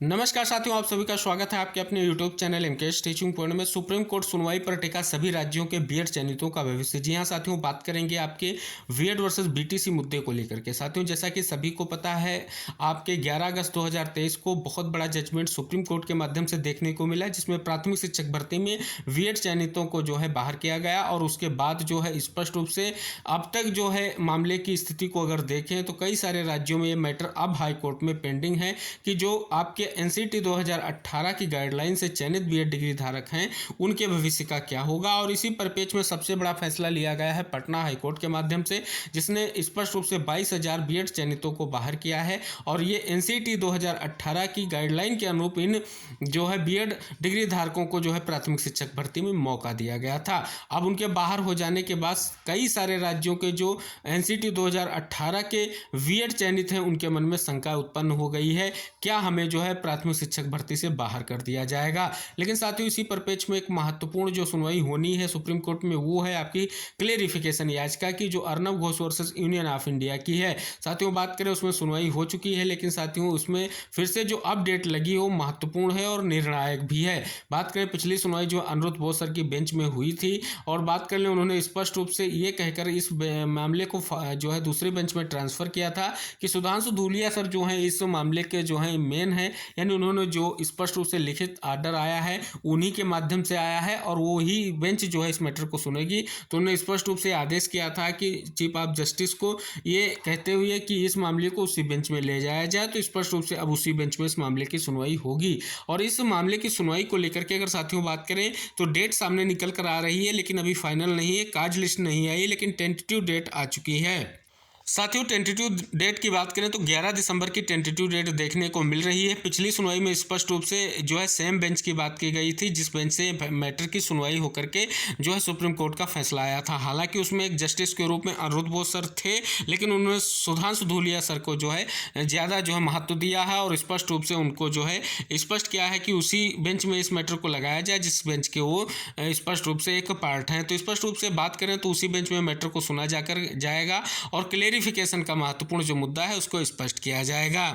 नमस्कार साथियों, आप सभी का स्वागत है आपके अपने YouTube channel MKS teaching point में। सुप्रीम कोर्ट सुनवाई पर टिका सभी राज्यों के बीएड चयनितों का भविष्य। जी हां साथियों, बात करेंगे आपके बीएड वर्सेस बीटीसी मुद्दे को लेकर के। साथियों, जैसा कि सभी को पता है, आपके 11 अगस्त 2023 को बहुत बड़ा जजमेंट सुप्रीम कोर्ट के माध्यम से देखने को मिला, जिसमें प्राथमिक शिक्षक भर्ती में बीएड चयनितों को जो है बाहर किया गया। और उसके बाद जो है स्पष्ट रूप से अब तक जो है मामले की स्थिति को अगर देखें तो कई सारे राज्यों में ये मैटर अब हाईकोर्ट में पेंडिंग है कि जो आपके एनसीटी 2018 की गाइडलाइन से चयनित बीएड डिग्री धारक हैं उनके भविष्य का क्या होगा। और इसी परिप्रेक्ष्य में सबसे बड़ा फैसला लिया गया है पटना हाईकोर्ट के माध्यम से, जिसने स्पष्ट रूप से 22,000 बीएड चयनितों को बाहर किया है। और ये एनसीटी 2018 की गाइडलाइन के अनुरूप इन जो है बीएड डिग्री धारकों को जो है प्राथमिक शिक्षक भर्ती में मौका दिया गया था। अब उनके बाहर हो जाने के बाद कई सारे राज्यों के जो एनसीटी 2018 के बीएड चयनित हैं उनके मन में शंका उत्पन्न हो गई है, क्या हमें जो है प्राथमिक शिक्षक भर्ती से बाहर कर दिया जाएगा। लेकिन साथियों, इसी परिप्रेक्ष्य में एक महत्वपूर्ण जो सुनवाई होनी है सुप्रीम कोर्ट में, वो है आपकी क्लेरिफिकेशन याचिका की, जो Arnab Ghosh versus union of India की है। साथियों, बात करें उसमें सुनवाई हो चुकी है, लेकिन साथियों उसमें फिर से जो अपडेट लगी हो महत्वपूर्ण है और निर्णायक भी है। बात करें पिछली सुनवाई जो अनिरुद्ध बोस सर की बेंच में हुई थी, और बात कर लें उन्होंने स्पष्ट रूप से ये कहकर इस मामले को जो है दूसरे बेंच में ट्रांसफर किया था कि सुधांशु धूलिया सर जो है इस मामले के जो है मेन है, यानी उन्होंने जो स्पष्ट रूप से लिखित आर्डर आया है उन्हीं के माध्यम से आया है और वो ही बेंच जो है इस मैटर को सुनेगी। तो उन्होंने स्पष्ट रूप से आदेश किया था कि चीफ ऑफ जस्टिस को ये कहते हुए कि इस मामले को उसी बेंच में ले जाया जाए। तो स्पष्ट रूप से अब उसी बेंच में इस मामले की सुनवाई होगी। और इस मामले की सुनवाई को लेकर के अगर साथियों बात करें तो डेट सामने निकल कर आ रही है, लेकिन अभी फाइनल नहीं है, कार्ज लिस्ट नहीं आई, लेकिन टेंटेटिव डेट आ चुकी है। साथियों, टेंटेटिव डेट की बात करें तो 11 दिसंबर की टेंटेटिव डेट देखने को मिल रही है। पिछली सुनवाई में स्पष्ट रूप से जो है सेम बेंच की बात की गई थी, जिस बेंच से मैटर की सुनवाई होकर के जो है सुप्रीम कोर्ट का फैसला आया था। हालांकि उसमें एक जस्टिस के रूप में अनिरुद्ध बोस सर थे, लेकिन उन्होंने सुधांशु धूलिया सर को जो है ज़्यादा जो है महत्व दिया है और स्पष्ट रूप से उनको जो है स्पष्ट किया है कि उसी बेंच में इस मैटर को लगाया जाए जिस बेंच के वो स्पष्ट रूप से एक पार्ट हैं। तो स्पष्ट रूप से बात करें तो उसी बेंच में मैटर को सुना जाएगा और क्लेरिफिकेशन का महत्वपूर्ण जो मुद्दा है उसको स्पष्ट किया जाएगा।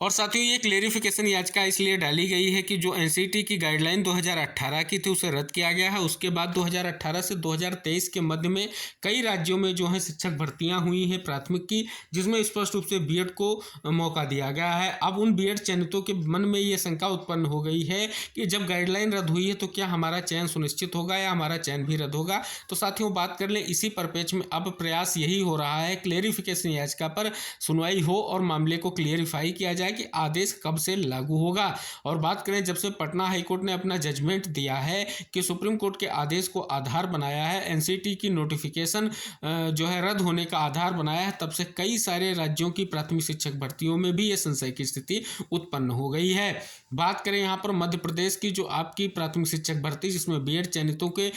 और साथियों, ये क्लेरिफिकेशन याचिका इसलिए डाली गई है कि जो एनसीटी की गाइडलाइन 2018 की थी उसे रद्द किया गया है। उसके बाद 2018 से 2023 के मध्य में कई राज्यों में जो है शिक्षक भर्तियां हुई हैं प्राथमिक की, जिसमें स्पष्ट रूप से बीएड को मौका दिया गया है। अब उन बीएड चयनितों के मन में ये शंका उत्पन्न हो गई है कि जब गाइडलाइन रद्द हुई है तो क्या हमारा चयन सुनिश्चित होगा या हमारा चयन भी रद्द होगा। तो साथियों, बात कर लें इसी परिप्रेक्ष्य में अब प्रयास यही हो रहा है क्लेरिफिकेशन याचिका पर सुनवाई हो और मामले को क्लियरिफाई किया जाए कि आदेश कब से लागू होगा। और बात करें जब से पटना हाईकोर्ट ने अपना जजमेंट दिया है कि सुप्रीम कोर्ट के आदेश को आधार बनाया है, एनसीटी की नोटिफिकेशन जो है रद्द होने का आधार बनाया है, तब से कई सारे राज्यों की प्राथमिक शिक्षक भर्तियों में भी ये संशय की स्थिति उत्पन्न हो गई है। बात करें यहाँ पर मध्य प्रदेश की जो आपकी प्राथमिक शिक्षक भर्ती जिसमें बीएड चयनितों के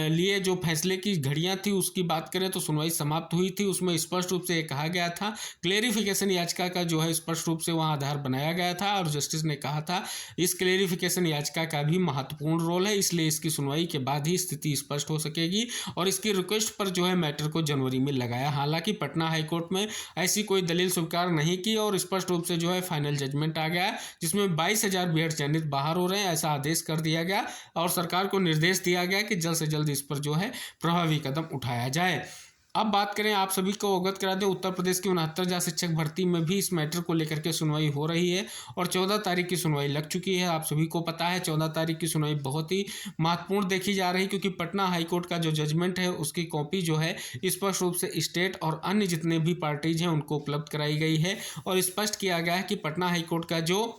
लिए जो फैसले की घड़ियां थी उसकी बात करें तो सुनवाई समाप्त हुई थी। उसमें स्पष्ट रूप से कहा गया था, क्लेरिफिकेशन याचिका का जो है स्पष्ट रूप से वहाँ आधार बनाया गया था और जस्टिस ने कहा था इस क्लेरिफिकेशन याचिका का भी महत्वपूर्ण रोल है, इसलिए इसकी सुनवाई के बाद ही स्थिति स्पष्ट हो सकेगी। और इसकी रिक्वेस्ट पर जो है मैटर को जनवरी में लगाया। हालांकि पटना हाईकोर्ट में ऐसी कोई दलील स्वीकार नहीं की और स्पष्ट रूप से जो है फाइनल जजमेंट आ गया, जिसमें 22,000 बीएड चयनित बाहर हो रहे हैं, ऐसा आदेश कर दिया गया और सरकार को निर्देश दिया गया कि जल्द से जल्द इस पर जो है प्रभावी कदम उठाया जाए। अब बात करें, आप सभी को अवगत करा दें, उत्तर प्रदेश की 69,000 शिक्षक भर्ती में भी इस मैटर को लेकर के सुनवाई हो रही है और 14 तारीख की सुनवाई लग चुकी है। आप सभी को पता है 14 तारीख की सुनवाई बहुत ही महत्वपूर्ण देखी जा रही है, क्योंकि पटना हाईकोर्ट का जो जजमेंट है उसकी कॉपी जो है स्पष्ट रूप से स्टेट और अन्य जितने भी पार्टीज हैं उनको उपलब्ध कराई गई है और स्पष्ट किया गया है कि पटना हाईकोर्ट का जो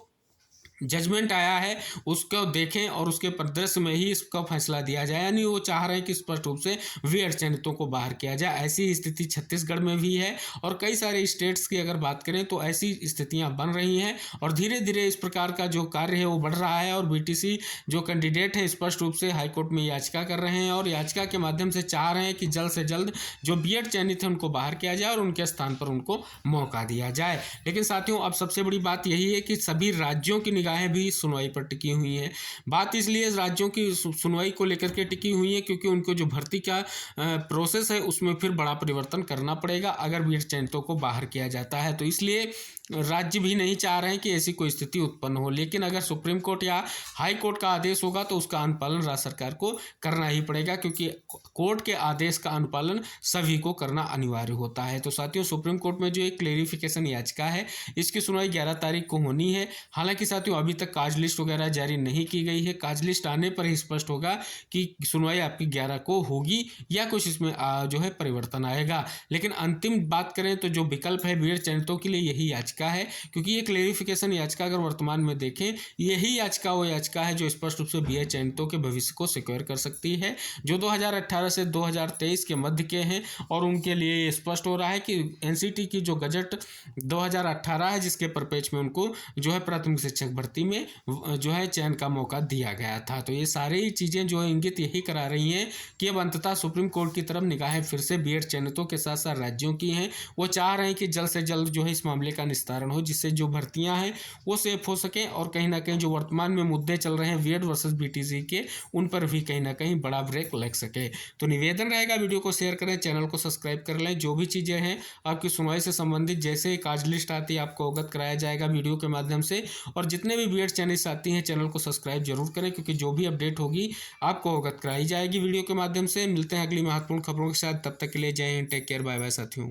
जजमेंट आया है उसको देखें और उसके परिदृश्य में ही इसका फैसला दिया जाए। यानी वो चाह रहे हैं कि स्पष्ट रूप से बीएड चयनितों को बाहर किया जाए। ऐसी स्थिति छत्तीसगढ़ में भी है और कई सारे स्टेट्स की अगर बात करें तो ऐसी स्थितियां बन रही हैं और धीरे धीरे इस प्रकार का जो कार्य है वो बढ़ रहा है। और बीटीसी जो कैंडिडेट है स्पष्ट रूप से हाईकोर्ट में याचिका कर रहे हैं और याचिका के माध्यम से चाह रहे हैं कि जल्द से जल्द जो बीएड चयनित है उनको बाहर किया जाए और उनके स्थान पर उनको मौका दिया जाए। लेकिन साथियों, अब सबसे बड़ी बात यही है कि सभी राज्यों की निगाहें भी सुनवाई पर टिकी हुई हैं। बात इसलिए राज्यों की सुनवाई को लेकर के टिकी हुई है क्योंकि उनको जो भर्ती का प्रोसेस है उसमें फिर बड़ा परिवर्तन करना पड़ेगा अगर बीएड चयनितों को बाहर किया जाता है। तो इसलिए राज्य भी नहीं चाह रहे हैं कि ऐसी कोई स्थिति उत्पन्न हो। लेकिन अगर सुप्रीम कोर्ट या हाई कोर्ट का आदेश होगा तो उसका अनुपालन राज्य सरकार को करना ही पड़ेगा, क्योंकि कोर्ट के आदेश का अनुपालन सभी को करना अनिवार्य होता है। तो साथियों, सुप्रीम कोर्ट में जो एक क्लेरिफिकेशन याचिका है, इसकी सुनवाई 11 तारीख को होनी है। हालांकि साथियों, अभी तक काज लिस्ट वगैरह जारी नहीं की गई है। काज लिस्ट आने पर ही स्पष्ट होगा कि सुनवाई आपकी 11 को होगी या कुछ इसमें जो है परिवर्तन आएगा। लेकिन अंतिम बात करें तो जो विकल्प है बीएड चयनितों के लिए यही याचिका है, क्योंकि ये क्लेरिफिकेशन याचिका अगर वर्तमान में देखें, यही याचिका वो याचिका है जो स्पष्ट रूप से बीएड चयनितों के भविष्य को सिक्योर कर सकती है, जो 2018 से 2023 के मध्य के हैं। और उनके लिए ये स्पष्ट हो रहा है कि एनसीटी की जो गजट 2018 है, जिसके परिपेक्ष में उनको जो है प्राथमिक शिक्षक भर्ती में जो है चयन का मौका दिया गया था। तो ये सारी चीज़ें जो है इंगित यही करा रही हैं कि अब अंततः सुप्रीम कोर्ट की तरफ निगाहें फिर से बीएड चयनितों के साथ साथ राज्यों की हैं। वो चाह रहे हैं कि जल्द से जल्द जो है इस मामले का निस्तारण हो, जिससे जो भर्तियां हैं वो सेफ हो सके, और कहीं ना कहीं जो वर्तमान में मुद्दे चल रहे हैं बीएड वर्सेस बीटीसी के, उन पर भी कहीं ना कहीं बड़ा ब्रेक लग सके। तो निवेदन रहेगा, वीडियो को शेयर करें, चैनल को सब्सक्राइब कर लें। जो भी चीज़ें हैं आपकी सुनवाई से संबंधित, जैसे ही काज लिस्ट आती है आपको अवगत कराया जाएगा वीडियो के माध्यम से। और जितने भी बीएड चैनल्स आती हैं, चैनल को सब्सक्राइब जरूर करें, क्योंकि जो भी अपडेट होगी आपको अवगत कराई जाएगी वीडियो के माध्यम से। मिलते हैं अगली महत्वपूर्ण खबरों के साथ, तब तक के लिए जय हिंद, टेक केयर, बाय बाय साथियों।